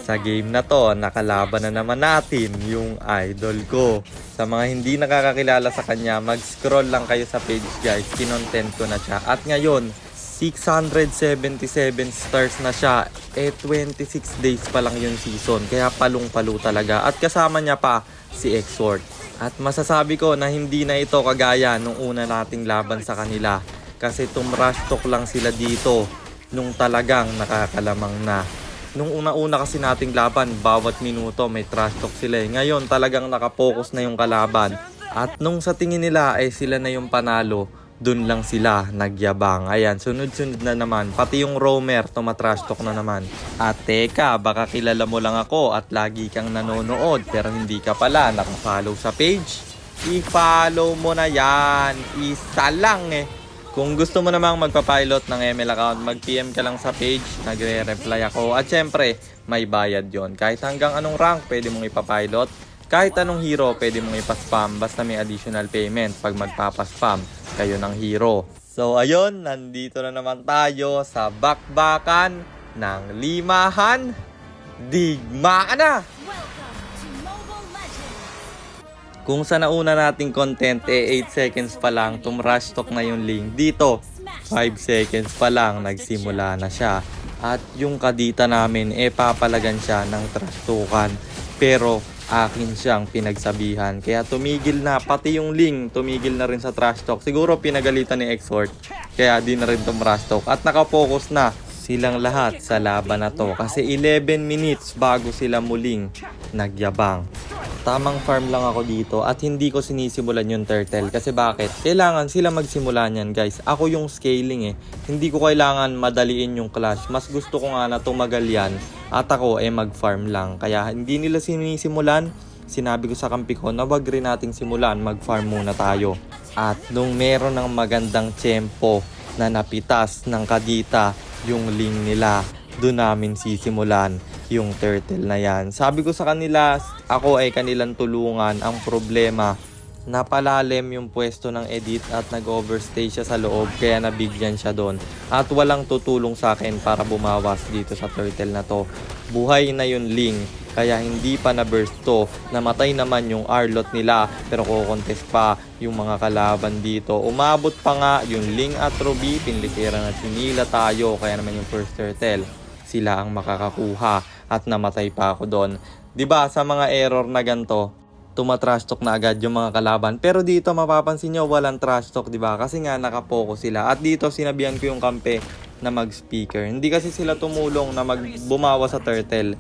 Sa game na to, nakalaban na naman natin yung idol ko. Sa mga hindi nakakakilala sa kanya, mag-scroll lang kayo sa page guys. Kinontent ko na siya. At ngayon, 677 stars na siya. 26 days pa lang yung season. Kaya palong-palo talaga. At kasama niya pa si Exort. At masasabi ko na hindi na ito kagaya nung una nating laban sa kanila. Kasi tumrush talk lang sila dito nung talagang nakakalamang na. Nung una-una kasi nating laban, bawat minuto may trash talk sila eh. Ngayon talagang nakapokus na yung kalaban. At nung sa tingin nila ay sila na yung panalo, dun lang sila nagyabang. Ayan, sunod-sunod na naman. Pati yung roamer, tumatrash talk na naman. At teka, baka kilala mo lang ako at lagi kang nanonood pero hindi ka pala nakafollow sa page. I-follow mo na yan. Isa lang eh. Kung gusto mo namang magpa-pilot ng ML account, mag-PM ka lang sa page, nagre-reply ako. At syempre, may bayad yon. Kahit hanggang anong rank, pwede mong ipapilot. Kahit anong hero, pwede mong ipaspam. Basta may additional payment pag magpapaspam kayo ng hero. So ayun, nandito na naman tayo sa bakbakan ng limahan. Digmaan na! Kung sa nauna nating content, 8 seconds pa lang, tumrush talk na yung link. Dito, 5 seconds pa lang, nagsimula na siya. At yung kadita namin, papalagan siya ng trash talkan. Pero, akin siyang pinagsabihan. Kaya tumigil na, pati yung link, tumigil na rin sa trash talk. Siguro pinagalitan ni Exort, kaya di na rin tumrush talk. At nakapokus na silang lahat sa laban na to. Kasi 11 minutes bago sila muling nagyabang. Tamang farm lang ako dito at hindi ko sinisimulan yung turtle. Kasi bakit? Kailangan sila magsimula niyan guys. Ako yung scaling eh. Hindi ko kailangan madaliin yung clash. Mas gusto ko nga na tumagal yan. At ako mag-farm lang. Kaya hindi nila sinisimulan. Sinabi ko sa kampi ko na wag rin nating simulan. Mag-farm muna tayo. At nung meron ng magandang tempo na napitas ng kadita yung link nila, doon namin sisimulan yung turtle na yan. Sabi ko sa kanila, ako ay kanilang tulungan. Ang problema, napalalim yung pwesto ng edit at nag-overstay siya sa loob kaya nabigyan siya doon. At walang tutulong sa akin para bumawas dito sa turtle na to. Buhay na yung link kaya hindi pa na-burst to. Namatay naman yung Arlot nila pero kukontest pa yung mga kalaban dito. Umabot pa nga yung link at Ruby, pinlitira na sinila tayo kaya naman yung first turtle sila ang makakakuha at namatay pa ako doon. 'Di ba sa mga error na ganto, tumatrash talk na agad yung mga kalaban. Pero dito mapapansin nyo walang trash talk, 'di ba? Kasi nga nakapokus sila. At dito sinabihan ko yung kampe na mag-speaker. Hindi kasi sila tumulong na bumawa sa turtle.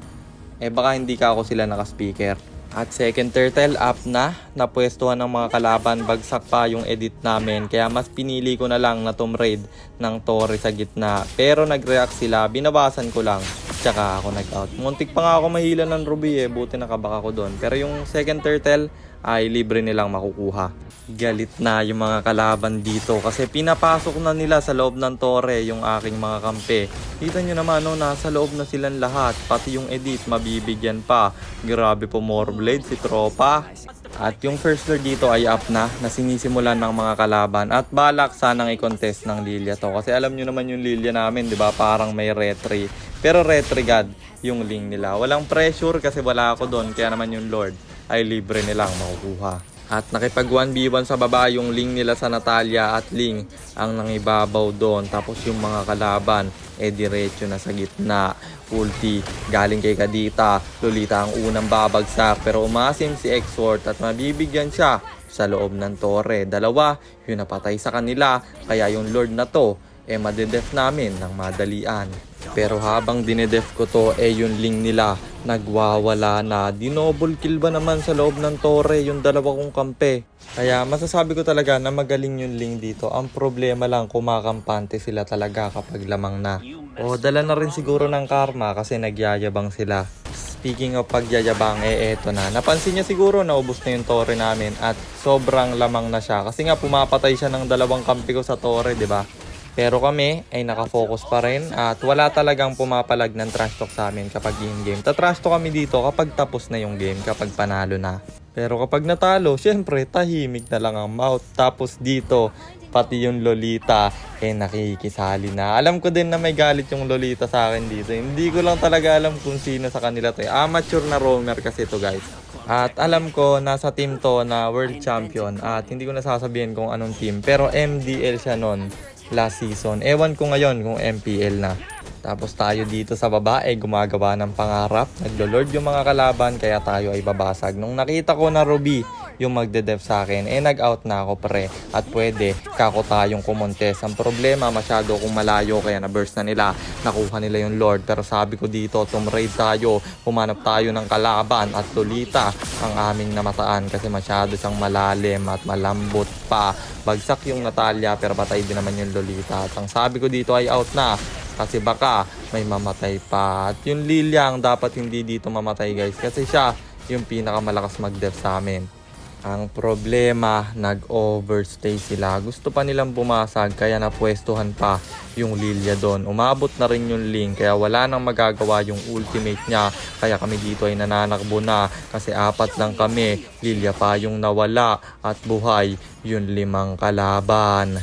Baka hindi ka ako sila naka-speaker. At second turtle up na, napwestuhan ng mga kalaban, bagsak pa yung edit namin. Kaya mas pinili ko na lang na raid ng Torre sa gitna. Pero nag-react sila, binabasan ko lang. Tsaka ako nag-out. Muntik pa nga ako mahila ng Ruby buti nakabaka ko doon. Pero yung second turtle ay libre nilang makukuha. Galit na yung mga kalaban dito kasi pinapasok na nila sa loob ng Torre yung aking mga kampe. Kita nyo naman nasa loob na silang lahat. Pati yung edit mabibigyan pa. Grabe po Morblade si tropa. At yung first lord dito ay up na sinisimulan ng mga kalaban. At balak sanang i-contest ng Lilia to. Kasi alam nyo naman yung Lilia namin, di ba? Parang may retry. Pero retry god yung link nila. Walang pressure kasi wala ako doon. Kaya naman yung lord ay libre nilang makukuha. At nakipag 1v1 sa baba yung link nila sa Natalia at Ling ang nangibabaw doon. Tapos yung mga kalaban diretso na sa gitna. Ulti galing kay Kadita. Lolita ang unang babagsak pero umasim si Exort at mabibigyan siya sa loob ng Torre. Dalawa yung napatay sa kanila kaya yung Lord na to madedef namin ng madalian. Pero habang dinedef ko to yung link nila nagwawala na. Dinouble kill ba naman sa loob ng Torre yung dalawa kong kampe. Kaya masasabi ko talaga na magaling yung link dito. Ang problema lang kumakampante sila talaga kapag lamang na. O dala na rin siguro ng karma kasi nagyayabang sila. Speaking of pagyayabang eto na. Napansin niya siguro na ubos na yung Torre namin at sobrang lamang na siya. Kasi nga pumapatay siya ng dalawang kampi ko sa Torre, 'di ba? Pero kami ay nakafocus pa rin at wala talagang pumapalag ng trash talk sa amin kapag in-game. Trash talk kami dito kapag tapos na yung game, kapag panalo na. Pero kapag natalo, syempre tahimik na lang ang mouth. Tapos dito, pati yung Lolita nakikisali na. Alam ko din na may galit yung Lolita sa akin dito. Hindi ko lang talaga alam kung sino sa kanila to. Amateur na roamer kasi to guys. At alam ko nasa team to na world champion at hindi ko nasasabihin kung anong team, pero MDL siya noon last season. Ewan ko ngayon kung MPL na. Tapos tayo dito sa baba gumagawa ng pangarap. Naglo-lord yung mga kalaban kaya tayo ay babasag. Nung nakita ko na Ruby yung magde-dev sa akin, nag-out na ako pre. At pwede kako tayong kumontes. Ang problema masyado kung malayo kaya na-burst na nila. Nakuha nila yung lord. Pero sabi ko dito, tumraid tayo. Humanap tayo ng kalaban at Lolita ang aming namataan kasi masyado siyang malalim at malambot pa. Bagsak yung Natalia pero patay din naman yung Lolita. At ang sabi ko dito ay out na. Kasi baka may mamatay pa. At yung Lilia ang dapat hindi dito mamatay guys. Kasi siya yung pinakamalakas mag-dev sa amin. Ang problema, nag-overstay sila. Gusto pa nilang bumasag kaya napwestuhan pa yung Lilia doon. Umabot na rin yung Link kaya wala nang magagawa yung ultimate niya. Kaya kami dito ay nananakbo na kasi 4 lang kami. Lilia pa yung nawala at buhay yung 5 kalaban.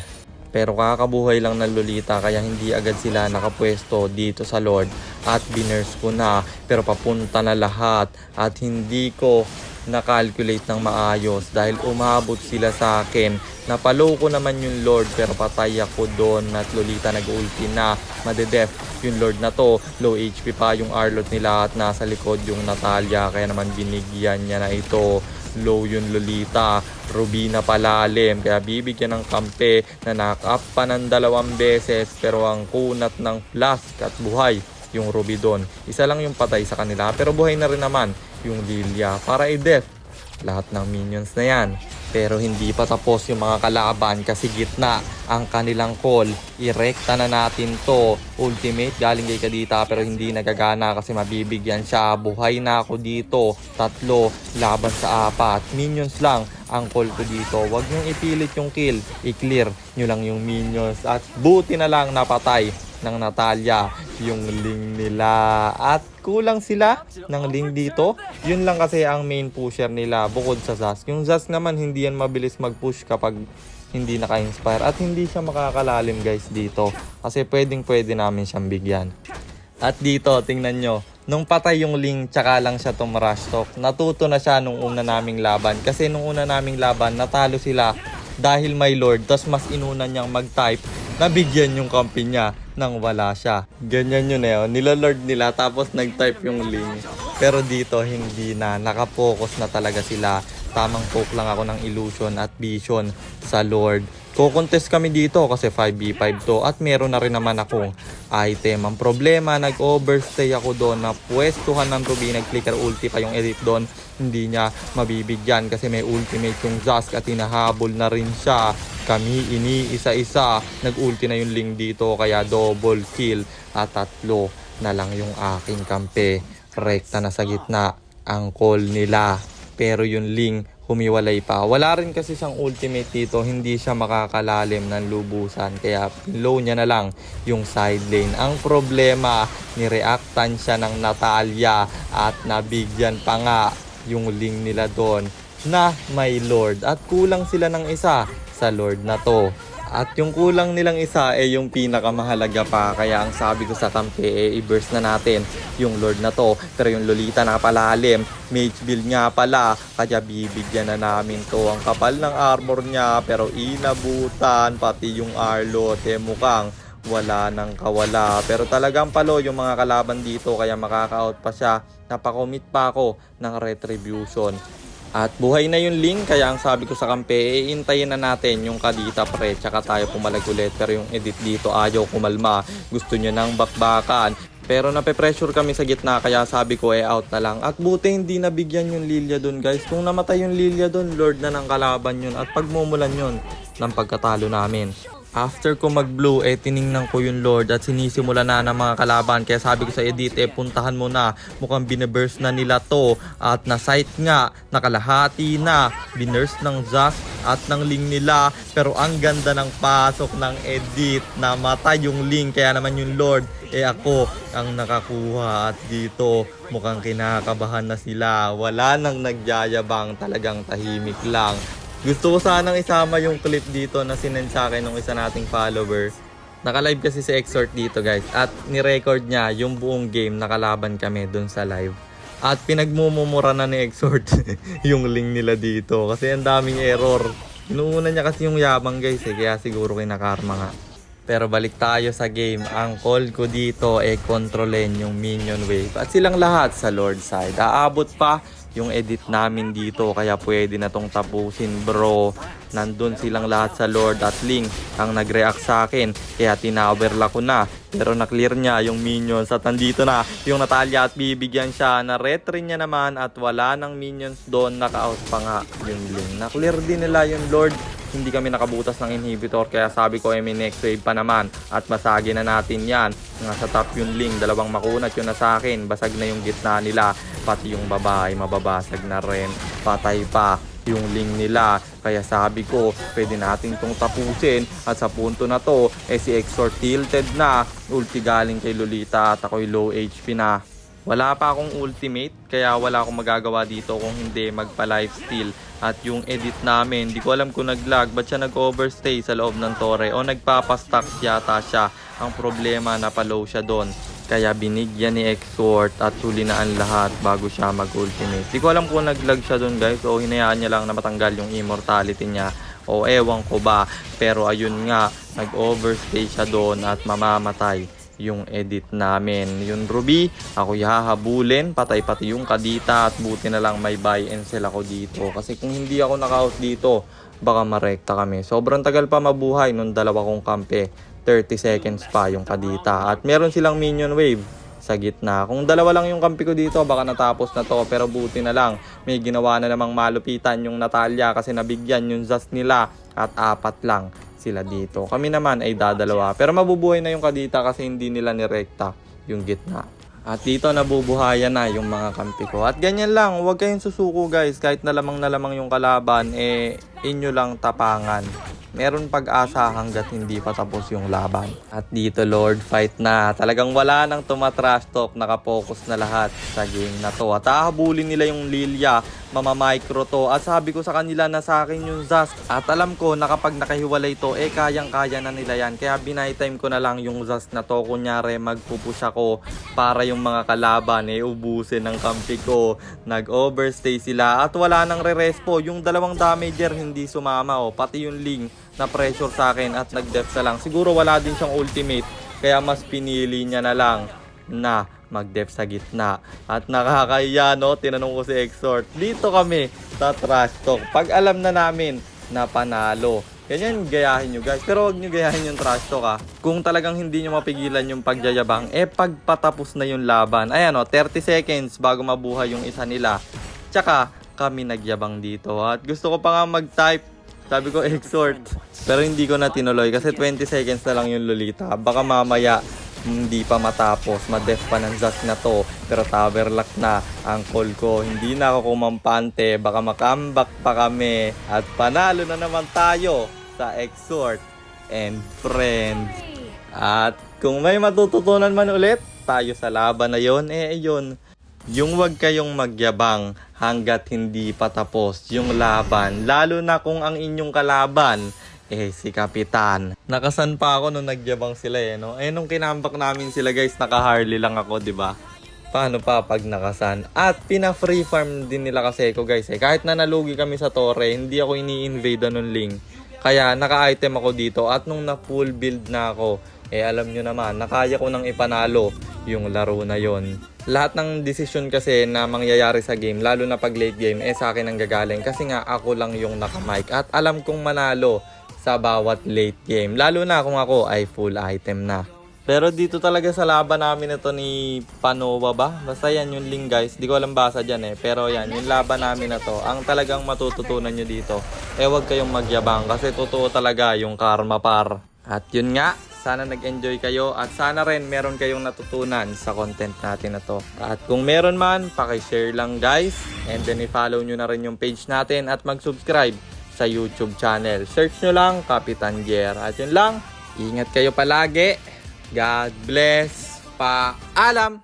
Pero kakabuhay lang ng Lolita kaya hindi agad sila nakapwesto dito sa Lord at binurse ko na pero papunta na lahat at hindi ko na-calculate ng maayos dahil umabot sila sa akin. Napalo ko naman yung Lord pero patay ako doon at Lolita nag-ulti na madedef yung Lord na to. Low HP pa yung Arlot nila at nasa likod yung Natalia kaya naman binigyan niya na ito. Low yung Lolita, Ruby na palalim kaya bibigyan ng kampe na knock-up pa ng 2 beses pero ang kunat ng flask at buhay yung Ruby doon. Isa lang yung patay sa kanila pero buhay na rin naman yung Lilia para i-def lahat ng minions na yan. Pero hindi pa tapos yung mga kalaban kasi gitna ang kanilang call. Irekta na natin to. Ultimate galing kay Kadita pero hindi nagagana kasi mabibigyan siya. Buhay na ako dito. 3 laban sa 4. Minions lang ang call ko dito. Huwag niyong ipilit yung kill. I-clear nyo lang yung minions. At buti na lang napatay ng Natalia yung Ling nila. At kulang sila ng Ling dito. Yun lang kasi ang main pusher nila bukod sa Zas. Yung Zas naman hindi yan mabilis mag-push kapag hindi naka-inspire. At hindi siya makakalalim guys dito. Kasi pwede namin siyang bigyan. At dito tingnan nyo. Nung patay yung Ling tsaka lang siya rush talk. Natuto na siya nung una naming laban. Kasi nung una naming laban natalo sila dahil may Lord. Tapos mas inuna niyang mag-type. Nabigyan yung kampi niya nang wala siya. Ganyan yun Nilolord nila tapos nag-type yung Ling. Pero dito hindi na. Nakafocus na talaga sila. Tamang poke lang ako ng illusion at vision sa Lord. Ko-contest kami dito kasi 5v5 to at meron na rin naman akong item. Ang problema, nag-overstay ako doon na pwestuhan ng Ruby, nag-clicker ulti pa yung edit doon. Hindi niya mabibigyan kasi may ultimate yung Zask at hinahabol na rin siya. Kami isa-isa, nag-ulti na yung Ling dito kaya double kill at 3 na lang yung aking kampe. Rekta na sa gitna ang call nila. Pero yung Ling humiwalay pa. Wala rin kasi siyang ultimate dito. Hindi siya makakalalim ng lubusan. Kaya low niya na lang yung side lane. Ang problema, nireactan siya ng Natalia at nabigyan pa nga yung Ling nila doon na may Lord. At kulang sila ng isa sa Lord na to. At yung kulang nilang isa yung pinakamahalaga pa. Kaya ang sabi ko sa kampe i-burst na natin yung Lord na to. Pero yung Lolita nakapalalim, mage build nga pala. Kaya bibigyan na namin to. Ang kapal ng armor niya pero inabutan pati yung Arlot. Mukhang wala nang kawala. Pero talagang palo yung mga kalaban dito kaya makaka-out pa siya. Napakomit pa ako ng retribution. At buhay na yung Ling kaya ang sabi ko sa kampe, iintayin na natin yung Kadita pre, tsaka tayo pumalag ulit. Pero yung edit dito ayaw kumalma, gusto nyo nang bakbakan. Pero nape-pressure kami sa gitna kaya sabi ko out na lang. At buti hindi nabigyan yung Lilia dun guys. Kung namatay yung Lilia dun, Lord na ng kalaban yun at pagmumulan yun ng pagkatalo namin. After ko mag-blue, tiningnan ko yung Lord at sinisimula na ng mga kalaban. Kaya sabi ko sa edit, puntahan mo na. Mukhang bineburst na nila to. At na-sight nga, nakalahati na. Binurst ng Zas at ng Ling nila. Pero ang ganda ng pasok ng edit. Namatay yung Ling, kaya naman yung Lord. Ako ang nakakuha at dito mukhang kinakabahan na sila. Wala nang nagyayabang, talagang tahimik lang. Gusto ko sanang isama yung clip dito na sinend sa akin ng isa nating follower. Naka-live kasi si Exort dito guys. At ni-record niya yung buong game nakalaban kami dun sa live. At pinagmumumura na ni Exort yung link nila dito. Kasi ang daming error. Inuuna niya kasi yung yabang guys kaya siguro kinakarma nga. Pero balik tayo sa game. Ang call ko dito kontrolin yung minion wave. At silang lahat sa Lord side. Aabot pa yung edit namin dito kaya pwede na tong tapusin bro. Nandun silang lahat sa Lord at Link ang nag-react sa akin kaya tinawerla ko na, pero na-clear niya yung minions at nandito na yung Natalia at bibigyan siya na retry niya naman at wala nang minions doon, naka-out pa nga yung Link. Na-clear din nila yung Lord, hindi kami nakabutas ng inhibitor kaya sabi ko may next wave pa naman at masagi na natin yan. Nasa top yung Link, dalawang makunat yun na sa akin, basag na yung gitna nila, pati yung babae mababasag na rin, patay pa yung Link nila. Kaya sabi ko pwede natin tong tapusin at sa punto na to si Exort tilted na, ulti galing kay Lolita at ako'y low HP na. Wala pa akong ultimate kaya wala akong magagawa dito kung hindi magpa lifesteal. At yung edit namin, di ko alam kung nag-lag, ba't siya nag-overstay sa loob ng tore o nagpapastack yata siya. Ang problema napalow siya doon. Kaya binigyan ni Exort at huli na ang lahat bago siya mag-ultimate. Di ko alam kung nag-lag siya doon guys o hinayaan niya lang na matanggal yung immortality niya o ewan ko ba. Pero ayun nga, nag-overstay siya doon at mamamatay yung edit namin. Yung Ruby, ako hahabulin, patay pati yung Kadita at buti na lang may buy and sell ako dito. Kasi kung hindi ako naka-out dito, baka marekta kami. Sobrang tagal pa mabuhay nung dalawa kong kampe. 30 seconds pa yung Kadita. At meron silang minion wave sa gitna. Kung dalawa lang yung kampi ko dito, baka natapos na to. Pero buti na lang, may ginawa na namang malupitan yung Natalia kasi nabigyan yung Zas nila at 4 lang sila dito. Kami naman ay dadalawa. Pero mabubuhay na yung Kadita kasi hindi nila nirekta yung gitna. At dito nabubuhayan na yung mga kampi ko. At ganyan lang, huwag kayong susuko guys. Kahit na lamang yung kalaban, inyo lang tapangan. Meron pag-asa hanggat hindi pa tapos yung laban. At dito Lord fight na. Talagang wala nang tumatrash talk. Nakapokus na lahat sa game na to. At hahabulin nila yung Lilia. Mamamicro to. At sabi ko sa kanila na sa akin yung Zas. At alam ko na kapag nakahiwalay to, kayang-kaya na nila yan. Kaya binay-time ko na lang yung Zas na to. Kunyari magpupush ako para yung mga kalaban ubusin ng kampi ko. Nag-overstay sila. At wala nang re-respo. Yung dalawang damager hindi sumama. Pati yung Link na pressure sa akin at nag-def sa lang. Siguro wala din siyang ultimate kaya mas pinili niya na lang na mag-def sa gitna. At nakakaya no, tinanong ko si Exort, dito kami sa trash talk pag alam na namin na panalo. Ganyan gayahin nyo guys, pero wag nyo gayahin yung trash talk kung talagang hindi nyo mapigilan yung pagyayabang, pagpatapos na yung laban. Ayan 30 seconds bago mabuhay yung isa nila, tsaka kami nagyabang dito. At gusto ko pa nga mag-type, sabi ko Exort, pero hindi ko na tinuloy kasi 20 seconds na lang yung Lolita. Baka mamaya hindi pa matapos, ma-def pa ng Zas na to. Pero tower lock na ang call ko. Hindi na ako kumampante, baka makambak pa kami. At panalo na naman tayo sa Exort and Friends. At kung may matututunan man ulit tayo sa laban na yon, ayun. Yung wag kayong magyabang hanggat hindi pa tapos yung laban. Lalo na kung ang inyong kalaban si Kapitan. Nakasan pa ako nung nagyabang sila no? Nung kinambak namin sila guys, naka-Harley lang ako, 'di ba? Paano pa pag nakasan? At pina-free farm din nila kasi ko guys Kahit na nalugi kami sa Torre, hindi ako ini-invade nun Link. Kaya naka-item ako dito at nung na-full build na ako, alam nyo naman, nakaya ko nang ipanalo yung laro na yon. Lahat ng desisyon kasi na mangyayari sa game, lalo na pag late game, sa akin ang gagaling. Kasi nga ako lang yung naka-mic at alam kong manalo sa bawat late game. Lalo na kung ako ay full item na. Pero dito talaga sa laban namin ito ni Panova ba? Basta yan yung link guys. Di ko alam basa dyan Pero yan, yung laban namin na to. Ang talagang matututunan nyo dito, wag kayong magyabang kasi totoo talaga yung karma par. At yun nga, sana nag-enjoy kayo at sana rin meron kayong natutunan sa content natin na to. At kung meron man, paki-share lang guys. And then i-follow nyo na rin yung page natin at mag-subscribe sa YouTube channel. Search nyo lang, Kapitan Jer. At yun lang, ingat kayo palagi. God bless. Paalam!